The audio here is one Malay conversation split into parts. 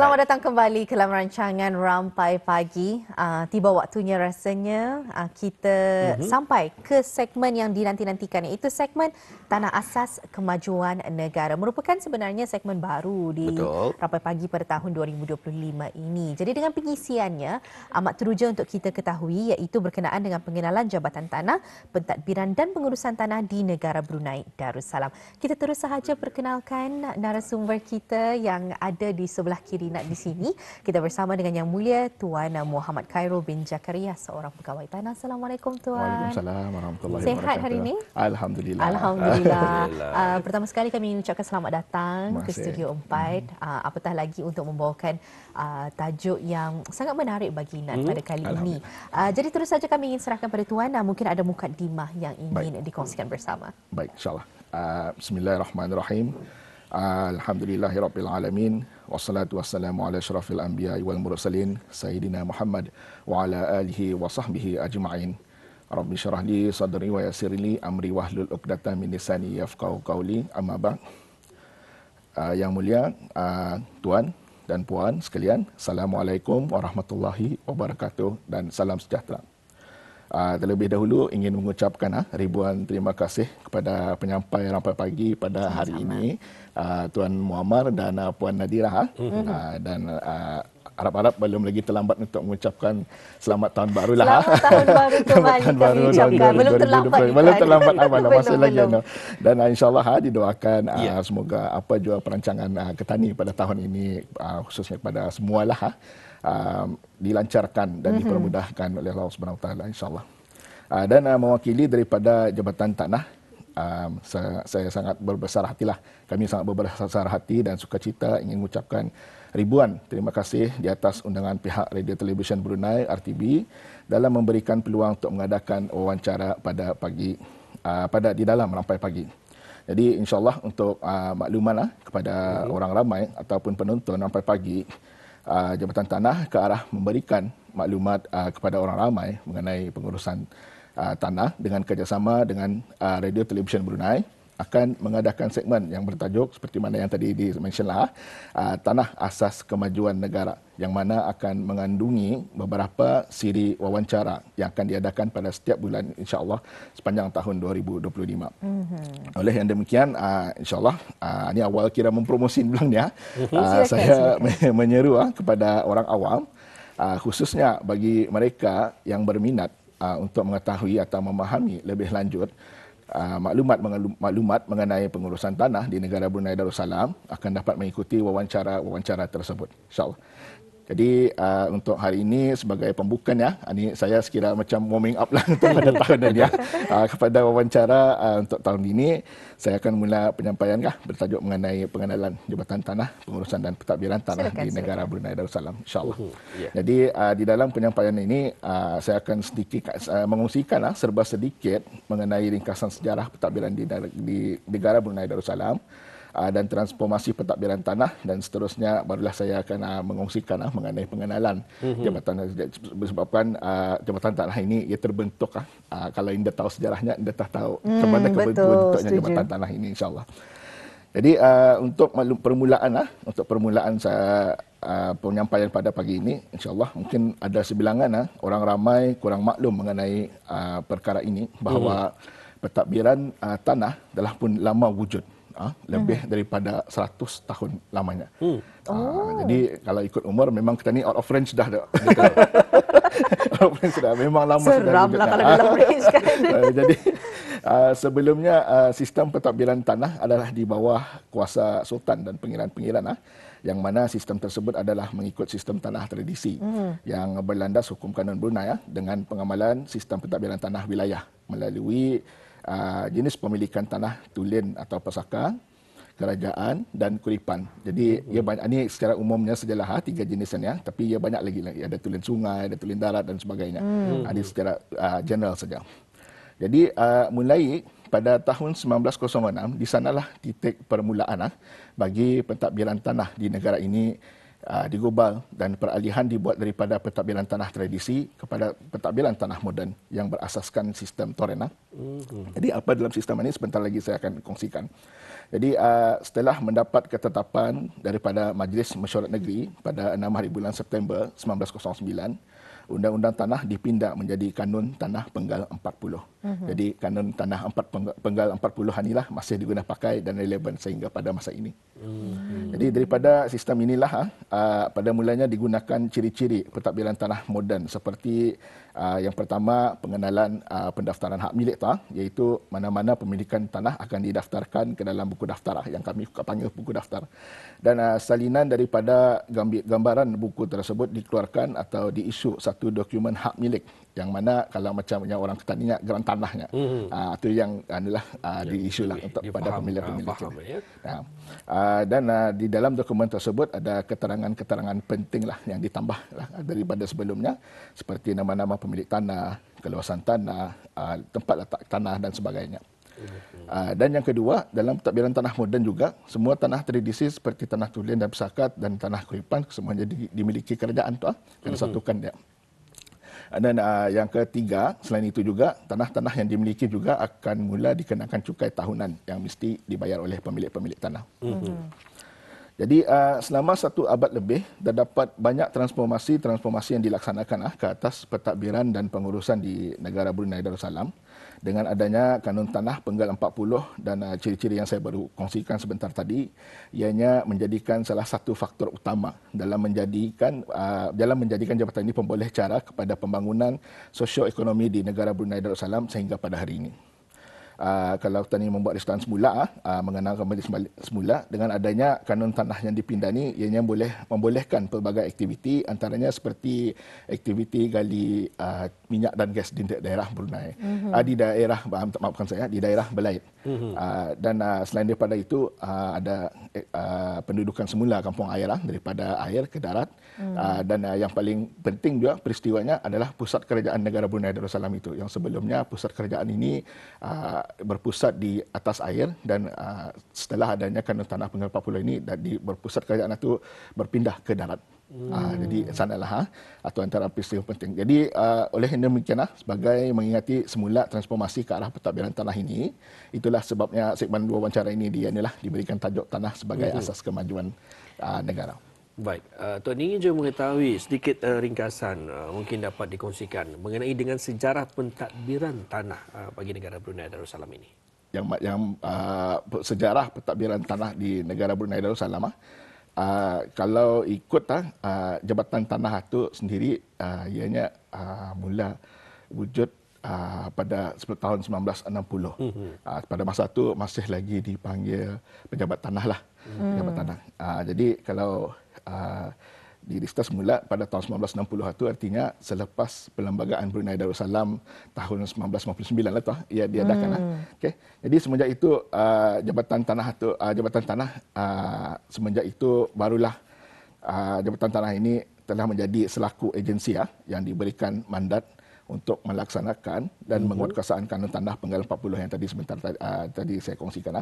Selamat datang kembali ke dalam rancangan Rampai Pagi. Tiba waktunya rasanya kita sampai ke segmen yang dinanti-nantikan, iaitu segmen Tanah Asas Kemajuan Negara. Merupakan sebenarnya segmen baru di Rampai Pagi pada tahun 2025 ini. Jadi dengan pengisiannya amat teruja untuk kita ketahui, iaitu berkenaan dengan pengenalan jabatan tanah, pentadbiran dan pengurusan tanah di negara Brunei Darussalam. Kita terus sahaja perkenalkan narasumber kita yang ada di sebelah kiri nak di sini. Kita bersama dengan Yang Mulia Tuan Muhammad Khairul bin Zakaria, seorang pegawai tanah. Assalamualaikum Tuan. Waalaikumsalam warahmatullahi wabarakatuh. Sehat hari ini? Alhamdulillah. Alhamdulillah. Pertama sekali kami ingin ucapkan selamat datang ke Studio 4. Apatah lagi untuk membawakan tajuk yang sangat menarik bagi Nat pada kali ini. Jadi terus saja kami ingin serahkan pada Tuan, mungkin ada mukaddimah yang ingin dikongsikan bersama. Baik, insyaAllah. Bismillahirrahmanirrahim. Alhamdulillahirabbil alamin wassalatu wassalamu ala asyrafil anbiya'i wal mursalin sayyidina Muhammad wa ala alihi wa sahbihi ajma'in. Rabbi syrah li sadri wa yassir li amri wahlul 'uqdatam min lisani yafqahu qawli. Amma ba'd. Yang mulia tuan dan puan sekalian, Assalamualaikum warahmatullahi wabarakatuh dan salam sejahtera. Terlebih dahulu ingin mengucapkan ribuan terima kasih kepada penyampai Rampai Pagi pada hari ini, Tuan Muammar dan Puan Nadira. Dan harap-harap belum lagi terlambat untuk mengucapkan selamat tahun baru lah. Selamat tahun baru kembali kami ucapkan. Belum terlambat. Belum terlambat awal, masih lagi. Dan insyaAllah didoakan semoga apa jua perancangan Ketani pada tahun ini, khususnya kepada semualah, dilancarkan dan dipermudahkan oleh Allah Subhanahu Wa Taala, insyaallah. Dan mewakili daripada Jabatan Tanah, saya sangat berbesar hatilah. Kami sangat berbesar hati dan sukacita ingin mengucapkan ribuan terima kasih di atas undangan pihak Radio Television Brunei RTB dalam memberikan peluang untuk mengadakan wawancara pada pagi di dalam Rampai Pagi. Jadi insyaallah untuk makluman kepada orang ramai ataupun penonton Rampai Pagi, Jabatan Tanah ke arah memberikan maklumat kepada orang ramai mengenai pengurusan tanah dengan kerjasama dengan Radio Television Brunei akan mengadakan segmen yang bertajuk seperti mana yang tadi di-mention lah, Tanah Asas Kemajuan Negara, yang mana akan mengandungi beberapa siri wawancara yang akan diadakan pada setiap bulan insya-Allah sepanjang tahun 2025. Oleh yang demikian, insya-Allah ini awal kira mempromosi belakangnya. Saya menyeru kepada orang awam, khususnya bagi mereka yang berminat untuk mengetahui atau memahami lebih lanjut maklumat mengenai pengurusan tanah di negara Brunei Darussalam, akan dapat mengikuti wawancara tersebut, insya-Allah. Jadi untuk hari ini sebagai pembukaan ini saya sekira macam warming up lah untuk pada tahun ini kepada wawancara untuk tahun ini. Saya akan mula penyampaian bertajuk mengenai pengenalan Jabatan Tanah, Pengurusan dan Pentadbiran Tanah di negara Brunei Darussalam, insya-Allah. Jadi di dalam penyampaian ini saya akan sedikit mengungsikan serba sedikit mengenai ringkasan sejarah pentadbiran di negara Brunei Darussalam dan transformasi pentadbiran tanah, dan seterusnya barulah saya akan mengongsikan mengenai pengenalan jabatan, disebabkan Jabatan Tanah ini ia terbentuk kalau anda tahu sejarahnya, anda tahu ke mana bentuknya Jabatan Tanah ini, insya-Allah. Jadi untuk permulaan saya penyampaian pada pagi ini, insya-Allah mungkin ada sebilangan orang ramai kurang maklum mengenai perkara ini, bahawa pentadbiran tanah telah pun lama wujud. Lebih daripada 100 tahun lamanya. Jadi kalau ikut umur memang kita ni out of range dah. Out of range dah. Memang lama sudah. Seram lah kalau dalam range kan. Jadi sebelumnya sistem pentadbiran tanah adalah di bawah kuasa sultan dan pengiran-pengiran, yang mana sistem tersebut adalah mengikut sistem tanah tradisi yang berlandas hukum kanun Brunei dengan pengamalan sistem pentadbiran tanah wilayah melalui jenis pemilikan tanah tulen atau pesaka, kerajaan dan kuripan. Jadi ia banyak, ini secara umumnya sajalah 3 jenisnya, tapi ia banyak lagi, ada tulen sungai, ada tulen darat dan sebagainya. Ini secara general saja. Jadi mulai pada tahun 1906 di sanalah titik permulaan bagi pentadbiran tanah di negara ini digubal dan peralihan dibuat daripada pentadbiran tanah tradisi kepada pentadbiran tanah moden yang berasaskan sistem torrent. Jadi apa dalam sistem ini sebentar lagi saya akan kongsikan. Jadi setelah mendapat ketetapan daripada Majlis Mesyuarat Negeri pada 6 hari bulan September 1909, Undang-Undang Tanah dipindah menjadi Kanun Tanah Penggal 40. Jadi Kanun Tanah Penggal 40 inilah masih digunakan pakai dan relevan sehingga pada masa ini. Jadi daripada sistem inilah pada mulanya digunakan ciri-ciri pentadbiran tanah moden seperti yang pertama pengenalan pendaftaran hak milik iaitu mana-mana pemilikan tanah akan didaftarkan ke dalam buku daftar yang kami panggil buku daftar. Dan salinan daripada gambaran buku tersebut dikeluarkan atau diisu satu dokumen hak milik yang mana kalau macam yang orang kita ingat geran tanahnya. Itu yang adalah diisulah untuk pada pemilik-pemilik. Dan di dalam dokumen tersebut ada keterangan-keterangan penting lah yang ditambah lah daripada sebelumnya seperti nama-nama pemilik tanah, keluasan tanah, tempat letak tanah dan sebagainya. Dan yang kedua, dalam pentadbiran tanah moden juga, semua tanah tradisi seperti tanah tulen dan pesakat dan tanah kuripan semuanya dimiliki kerajaan tu kena satukan dia. Dan yang ketiga, selain itu juga, tanah-tanah yang dimiliki juga akan mula dikenakan cukai tahunan yang mesti dibayar oleh pemilik-pemilik tanah. Jadi selama 1 abad lebih, terdapat banyak transformasi yang dilaksanakan ke atas pentadbiran dan pengurusan di negara Brunei Darussalam dengan adanya Kanun Tanah Penggal 40 dan ciri-ciri yang saya baru kongsikan sebentar tadi, ianya menjadikan salah satu faktor utama dalam menjadikan jabatan ini pemboleh cara kepada pembangunan sosioekonomi di negara Brunei Darussalam sehingga pada hari ini. Kalau tadi membuat listahan semula, mengenal kembali semula, dengan adanya kanun tanah yang dipindah ini, ianya boleh membolehkan pelbagai aktiviti, antaranya seperti aktiviti gali minyak dan gas di daerah Brunei, di daerah, di daerah Belait. Dan selain daripada itu, ada pendudukan semula kampung air daripada air ke darat. Dan yang paling penting juga peristiwanya adalah pusat kerajaan negara Brunei Darussalam itu, yang sebelumnya pusat kerajaan ini berpusat di atas air dan setelah adanya Kanun Tanah Penggal 40 ini berpusat kerajaan itu berpindah ke darat. Jadi sanalah atau antara peristiwa penting. Jadi oleh demikian sebagai mengingati semula transformasi ke arah pentadbiran tanah ini, itulah sebabnya segmen wawancara ini diberikan tajuk tanah sebagai asas kemajuan negara. Baik, Tuan ingin juga mengetahui sedikit ringkasan mungkin dapat dikongsikan mengenai dengan sejarah pentadbiran tanah bagi negara Brunei Darussalam ini. Yang sejarah pentadbiran tanah di negara Brunei Darussalam, kalau ikut Jabatan Tanah itu sendiri, ianya mula wujud pada tahun 1960. Pada masa itu masih lagi dipanggil pejabat tanah lah. Pejabat tanah. Jadi kalau di lista semula pada tahun 1960 itu artinya selepas Perlembagaan Brunei Darussalam tahun 1959 lah tu ia diadakan. Okey. Jadi semenjak itu Jabatan Tanah semenjak itu barulah Jabatan Tanah ini telah menjadi selaku agensi yang diberikan mandat untuk melaksanakan dan menguatkuasaan Kanun Tanah Penggal 40 yang tadi sebentar tadi saya kongsikan.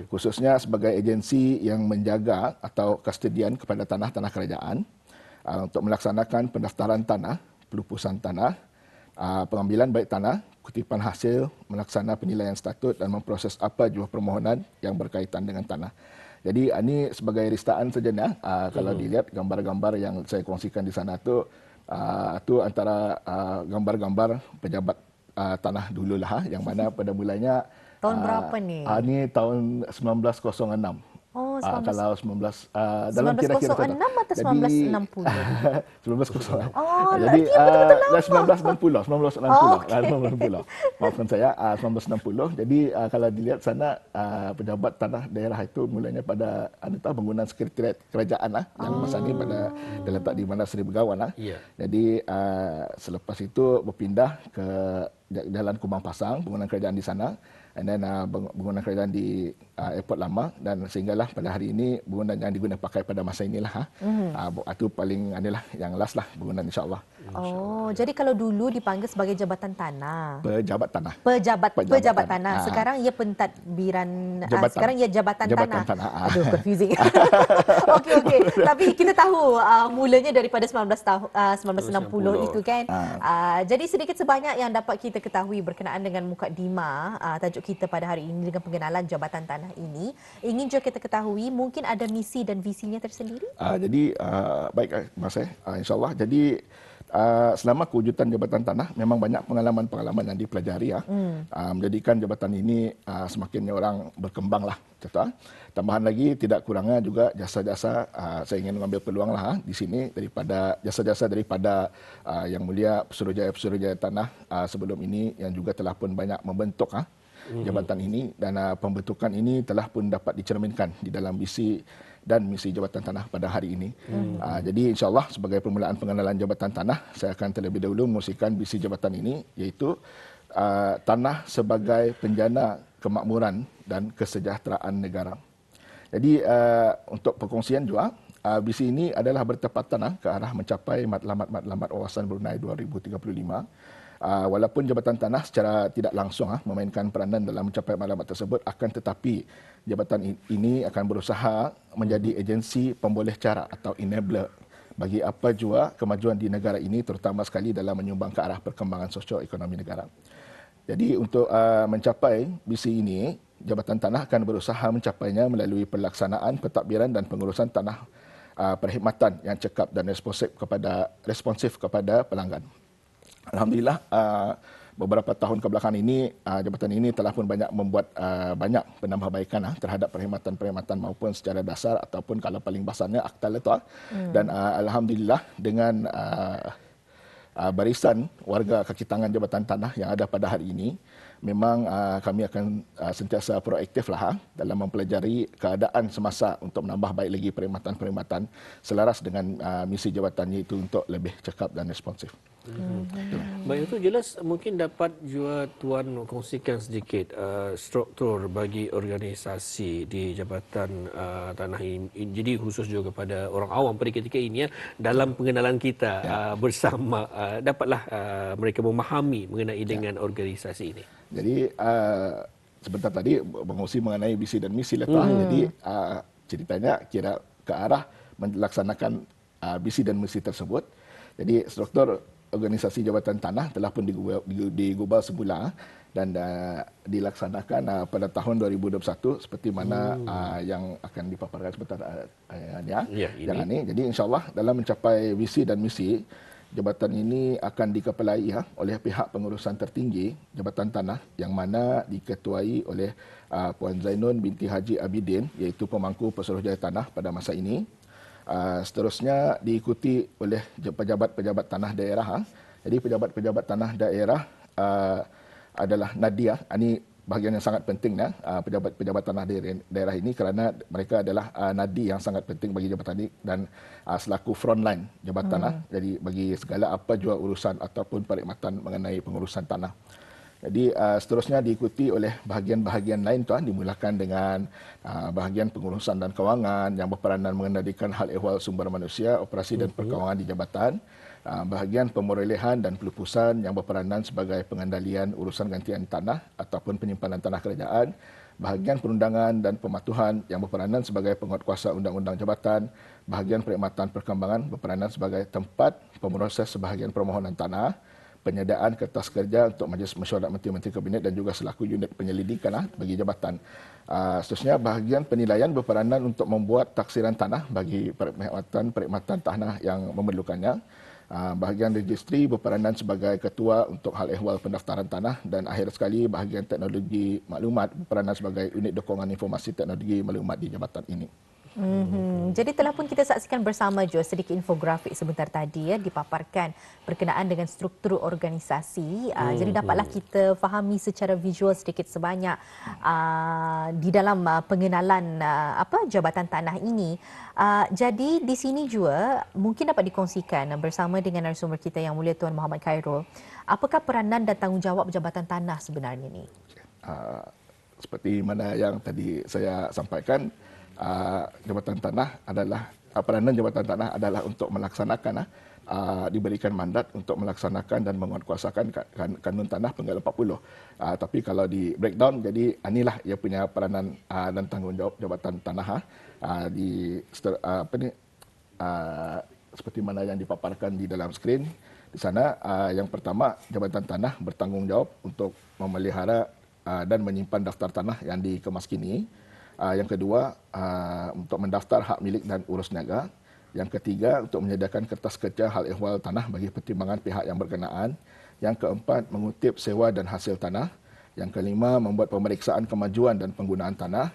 Khususnya sebagai agensi yang menjaga atau kustodian kepada tanah-tanah kerajaan untuk melaksanakan pendaftaran tanah, pelupusan tanah, pengambilan baik tanah, kutipan hasil, melaksanakan penilaian statut dan memproses apa jua permohonan yang berkaitan dengan tanah. Jadi ini sebagai ristaan saja kalau dilihat gambar-gambar yang saya kongsikan di sana itu antara gambar-gambar pejabat tanah dululah yang mana pada mulanya tahun berapa ni? Ini tahun 1906. Oh, Kalau dalam kira-kira 1906 atau 1960? 1906. Oh, jadi betul-betul lama. 1960. Maafkan saya, 1960. Jadi kalau dilihat sana pejabat tanah daerah itu mulanya pada bangunan sekretariat kerajaan yang masa ini pada terletak di mana Seri Begawan. Jadi selepas itu berpindah ke Jalan Kumang Pasang, bangunan kerajaan di sana. And then bangunan kerajaan airport lama, dan sehinggalah pada hari ini bangunan yang digunakan pakai pada masa inilah itu paling adalah yang last lah bangunan, insya-Allah. Oh, jadi kalau dulu dipanggil sebagai jabatan tanah. Pejabat tanah. Pejabat tanah. Sekarang ia pentadbiran, sekarang ia jabatan tanah. Aduh, confusing. Okey. Tapi kita tahu mulanya daripada 1960 itu kan. Jadi sedikit sebanyak yang dapat kita ketahui berkenaan dengan mukadimah tajuk kita pada hari ini dengan pengenalan jabatan tanah ini. Ingin juga kita ketahui mungkin ada misi dan visinya tersendiri. Jadi baik Mas, insya-Allah. Jadi selama kewujudan jabatan tanah memang banyak pengalaman-pengalaman yang dipelajari menjadikan jabatan ini semakin orang berkembanglah. Tambahan lagi tidak kurangnya juga jasa-jasa, saya ingin mengambil peluang di sini daripada jasa-jasa daripada yang mulia Pesuruhjaya Tanah sebelum ini yang juga telah pun banyak membentuk jabatan ini, dan pembentukan ini telah pun dapat dicerminkan di dalam visi dan misi Jabatan Tanah pada hari ini. Jadi insya-Allah sebagai permulaan pengenalan Jabatan Tanah, saya akan terlebih dahulu menguruskan visi jabatan ini, iaitu tanah sebagai penjana kemakmuran dan kesejahteraan negara. Jadi untuk perkongsian juga, visi ini adalah bertepatan ke arah mencapai matlamat-matlamat wawasan Brunei 2035. Walaupun Jabatan Tanah secara tidak langsung memainkan peranan dalam mencapai matlamat tersebut, akan tetapi jabatan ini akan berusaha menjadi agensi pemboleh cara atau enabler bagi apa jua kemajuan di negara ini, terutama sekali dalam menyumbang ke arah perkembangan sosio-ekonomi negara. Jadi untuk mencapai visi ini, Jabatan Tanah akan berusaha mencapainya melalui pelaksanaan, pentadbiran dan pengurusan tanah perkhidmatan yang cekap dan responsif kepada pelanggan. Alhamdulillah, beberapa tahun kebelakangan ini jabatan ini telah pun banyak membuat banyak penambahbaikan terhadap perkhidmatan-perkhidmatan maupun secara dasar ataupun kalau paling basarnya akta letak. Dan alhamdulillah dengan barisan warga kaki tangan Jabatan Tanah yang ada pada hari ini, memang kami akan sentiasa proaktif dalam mempelajari keadaan semasa untuk menambah baik lagi perkhidmatan-perkhidmatan selaras dengan misi jabatannya itu untuk lebih cekap dan responsif. Baik, itu jelas. Mungkin dapat juga Tuan kongsikan sedikit struktur bagi organisasi di Jabatan Tanah ini. Jadi khusus juga kepada orang awam pada ketika ini dalam pengenalan kita bersama, dapatlah mereka memahami mengenai dengan organisasi ini. Jadi sebentar tadi berkongsi mengenai visi dan misi Jadi ceritanya kira ke arah melaksanakan visi dan misi tersebut. Jadi struktur organisasi Jabatan Tanah telah pun digubal semula dan dilaksanakan pada tahun 2021 seperti mana yang akan dipaparkan sebentar ini. Jadi insya-Allah dalam mencapai visi dan misi, jabatan ini akan dikepalai oleh pihak pengurusan tertinggi Jabatan Tanah yang mana diketuai oleh Puan Zainun binti Haji Abidin, iaitu pemangku Pesuruhjaya Tanah pada masa ini. Seterusnya diikuti oleh pejabat-pejabat tanah daerah. Jadi pejabat-pejabat tanah daerah adalah Nadia. Ini bahagian yang sangat penting pejabat-pejabat tanah daerah ini, kerana mereka adalah nadi yang sangat penting bagi jabatan ini dan selaku frontline jabatan jadi bagi segala apa jua urusan ataupun perkhidmatan mengenai pengurusan tanah. Jadi seterusnya diikuti oleh bahagian-bahagian lain dimulakan dengan bahagian pengurusan dan kewangan yang berperanan mengendalikan hal ehwal sumber manusia, operasi dan perkawangan di jabatan. Bahagian pemerolehan dan pelupusan yang berperanan sebagai pengendalian urusan gantian tanah ataupun penyimpanan tanah kerajaan. Bahagian perundangan dan pematuhan yang berperanan sebagai penguatkuasa undang-undang jabatan. Bahagian perkhidmatan perkembangan berperanan sebagai tempat pemroses sebahagian permohonan tanah. Penyediaan kertas kerja untuk Majlis Mesyuarat Menteri-Menteri Kabinet dan juga selaku unit penyelidikan bagi jabatan. Seterusnya bahagian penilaian berperanan untuk membuat taksiran tanah bagi perkhidmatan tanah yang memerlukannya. Bahagian registri berperanan sebagai ketua untuk hal ehwal pendaftaran tanah, dan akhir sekali bahagian teknologi maklumat berperanan sebagai unit dukungan informasi teknologi maklumat di jabatan ini. Jadi telah pun kita saksikan bersama juga sedikit infografik sebentar tadi dipaparkan berkenaan dengan struktur organisasi. Jadi dapatlah kita fahami secara visual sedikit sebanyak di dalam pengenalan jabatan tanah ini. Jadi di sini juga mungkin dapat dikongsikan bersama dengan narasumber kita yang mulia Tuan Muhammad Khairul. Apakah peranan dan tanggungjawab jabatan tanah sebenarnya ni? seperti mana yang tadi saya sampaikan, Jabatan Tanah adalah peranan Jabatan Tanah adalah untuk melaksanakan diberikan mandat untuk melaksanakan dan menguatkuasakan kanun tanah Penggal 40. Tapi kalau di breakdown, jadi inilah ia punya peranan dan tanggungjawab Jabatan Tanah di seperti mana yang dipaparkan di dalam skrin. Di sana yang pertama, Jabatan Tanah bertanggungjawab untuk memelihara dan menyimpan daftar tanah yang dikemaskini. Yang kedua, untuk mendaftar hak milik dan urus niaga. Yang ketiga, untuk menyediakan kertas kerja hal ehwal tanah bagi pertimbangan pihak yang berkenaan. Yang keempat, mengutip sewa dan hasil tanah. Yang kelima, membuat pemeriksaan kemajuan dan penggunaan tanah.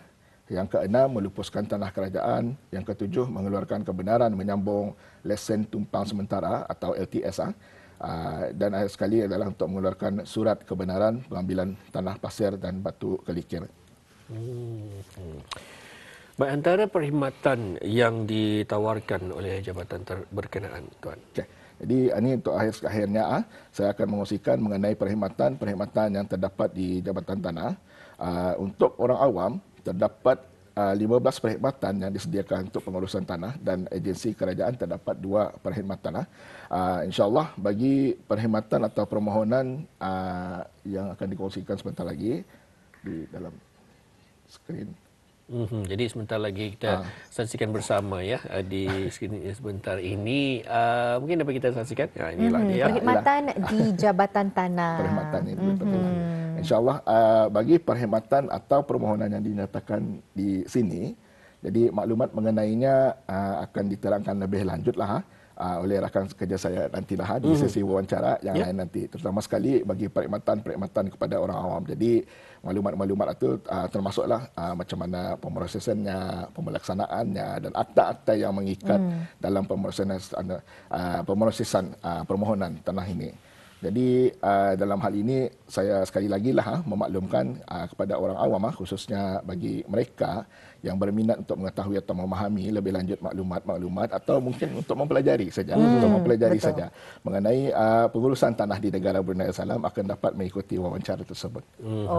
Yang keenam, melupuskan tanah kerajaan. Yang ketujuh, mengeluarkan kebenaran menyambung lesen tumpang sementara atau LTS. Dan akhir sekali adalah untuk mengeluarkan surat kebenaran pengambilan tanah pasir dan batu kelikir. Baik, antara perkhidmatan yang ditawarkan oleh jabatan berkenaan, Tuan. Okay. Jadi ini untuk akhirnya saya akan mengkongsikan mengenai perkhidmatan yang terdapat di Jabatan Tanah. Untuk orang awam, terdapat 15 perkhidmatan yang disediakan untuk pengurusan tanah dan agensi kerajaan terdapat 2 perkhidmatan. InsyaAllah bagi perkhidmatan atau permohonan yang akan dikongsikan sebentar lagi di dalam skrin. Jadi sebentar lagi kita saksikan bersama ya di skrin sebentar ini. Mungkin dapat kita saksikan. Inilah dia. Perkhidmatan di Jabatan Tanah. Perkhidmatan ini betul. InsyaAllah bagi perkhidmatan atau permohonan yang dinyatakan di sini, jadi maklumat mengenainya akan diterangkan lebih lanjutlah oleh rakan kerja saya nantilah di sesi wawancara yang lain nanti, terutama sekali bagi perkhidmatan kepada orang awam. Jadi maklumat-maklumat itu termasuklah macam mana pemrosesannya, pemelaksanaannya dan akta-akta yang mengikat dalam pemrosesan permohonan tanah ini. Jadi dalam hal ini saya sekali lagi memaklumkan kepada orang awam khususnya bagi mereka yang berminat untuk mengetahui atau memahami lebih lanjut maklumat atau mungkin untuk mempelajari saja saja mengenai pengurusan tanah di negara Brunei Darussalam akan dapat mengikuti wawancara tersebut.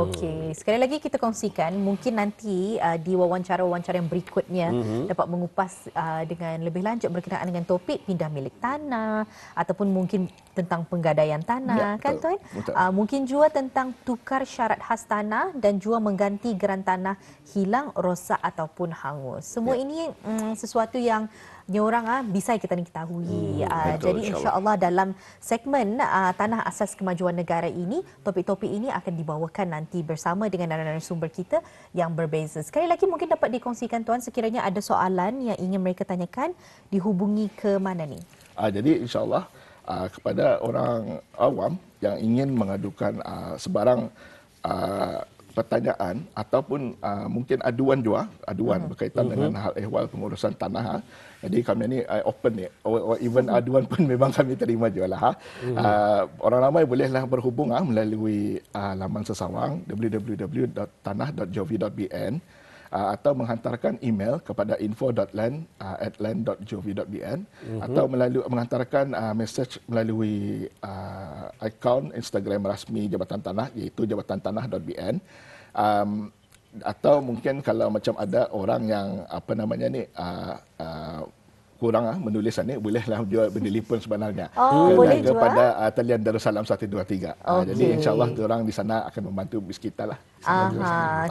Okey, sekali lagi kita kongsikan mungkin nanti di wawancara-wawancara yang berikutnya dapat mengupas dengan lebih lanjut berkenaan dengan topik pindah milik tanah ataupun mungkin tentang penggadaian tanah, kan Tuan? Mungkin juga tentang tukar syarat khas tanah dan juga mengganti geran tanah hilang, rosak ataupun hangus. Semua ini sesuatu yang orang bisa kita ketahui. Jadi insya-Allah dalam segmen Tanah Asas Kemajuan Negara ini, topik-topik ini akan dibawakan nanti bersama dengan narasumber kita yang berbeza. Sekali lagi mungkin dapat dikongsikan Tuan sekiranya ada soalan yang ingin mereka tanyakan, dihubungi ke mana ni? Jadi insya-Allah kepada orang awam yang ingin mengadukan sebarang pertanyaan ataupun mungkin aduan berkaitan dengan hal ehwal pengurusan tanah. Jadi kami ni open ni, even aduan pun memang kami terima jugalah. Orang ramai bolehlah berhubung melalui laman sesawang www.tanah.gov.bn atau menghantarkan email kepada info.land@land.gov.bn atau menghantarkan message melalui akaun Instagram rasmi Jabatan Tanah iaitu jabatantanah.bn. Atau mungkin kalau macam ada orang yang kurang menulis ni, bolehlah dia menelefon sebenarnya kepada talian Darussalam 123. Jadi insya-Allah diorang di sana akan membantu kita lah.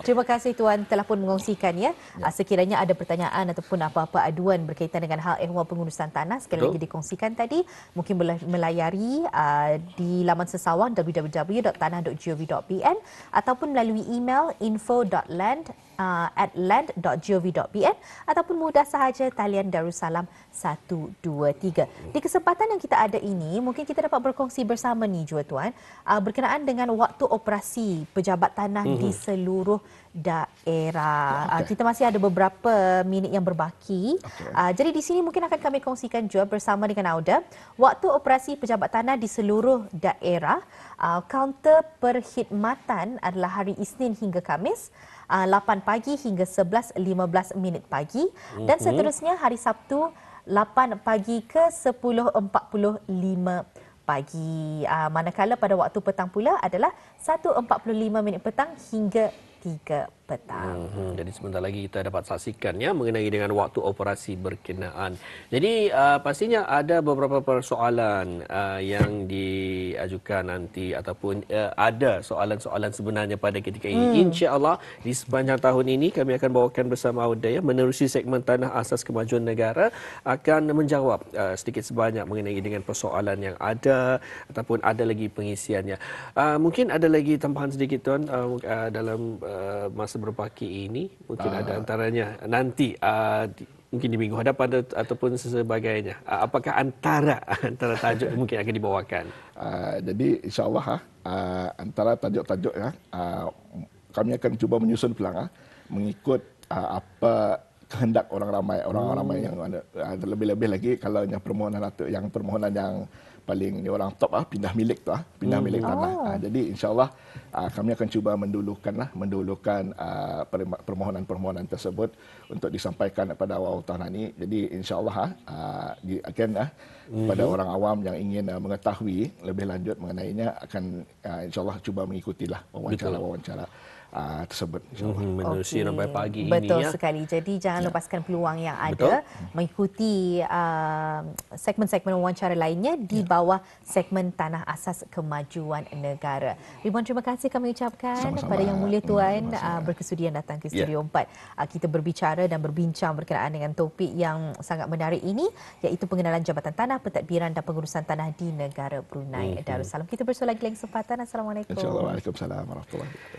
Terima kasih Tuan telah pun mengongsikan ya. Sekiranya ada pertanyaan ataupun apa-apa aduan berkaitan dengan hal ehwal pengurusan tanah sekali lagi dikongsikan tadi, mungkin boleh melayari di laman sesawang www.tanah.gov.bn ataupun melalui email info.land@land.gov.bn ataupun mudah sahaja talian Darussalam 123. Di kesempatan yang kita ada ini, mungkin kita dapat berkongsi bersama ni juga Tuan, berkenaan dengan waktu operasi pejabat tanah di seluruh daerah. Kita masih ada beberapa minit yang berbaki. Jadi di sini mungkin akan kami kongsikan juga bersama dengan Auda waktu operasi pejabat tanah di seluruh daerah. Kaunter perkhidmatan adalah hari Isnin hingga Khamis 8 pagi hingga 11.15 minit pagi dan seterusnya hari Sabtu 8 pagi ke 10.45 pagi. Manakala pada waktu petang pula adalah 1.45 minit petang hingga 3 petang. Jadi sebentar lagi kita dapat saksikannya mengenai dengan waktu operasi berkenaan. Jadi pastinya ada beberapa persoalan yang diajukan nanti ataupun ada soalan-soalan sebenarnya pada ketika ini. Insya-Allah di sepanjang tahun ini kami akan bawakan bersama Audaya menerusi segmen Tanah Asas Kemajuan Negara akan menjawab sedikit sebanyak mengenai dengan persoalan yang ada ataupun ada lagi pengisiannya. Mungkin ada lagi tambahan sedikit Tuan dalam masa berpaki ini mungkin ada antaranya nanti mungkin di minggu hadapan ataupun sebagainya. Apakah antara tajuk mungkin akan dibawakan? Jadi insya-Allah antara tajuk-tajuk kami akan cuba menyusun pelang mengikut apa kehendak orang ramai yang ada. Lebih-lebih lagi kalau yang permohonan yang paling ni orang top pindah milik tu pindah milik tanah. Jadi insya-Allah kami akan cuba mendulukan permohonan-permohonan tersebut untuk disampaikan kepada awal tahun ini. Jadi insya-Allah pada orang awam yang ingin mengetahui lebih lanjut mengenainya akan insya-Allah cuba mengikutilah wawancara tersebut insya-Allah. Menerusi Rampai Pagi ini Betul sekali. Jadi jangan lepaskan peluang yang ada mengikuti segmen-segmen wawancara lainnya di bawah segmen Tanah Asas Kemajuan Negara. Ribuan terima kasih kami ucapkan pada Yang Mulia Tuan berkesudian datang ke Studio 4. Kita berbicara dan berbincang berkenaan dengan topik yang sangat menarik ini, iaitu pengenalan jabatan tanah, pentadbiran dan pengurusan tanah di negara Brunei Darussalam. Kita bersua lagi lain kesempatan. Assalamualaikum. Insya-Allah. Waalaikumsalam warahmatullahi wabarakatuh.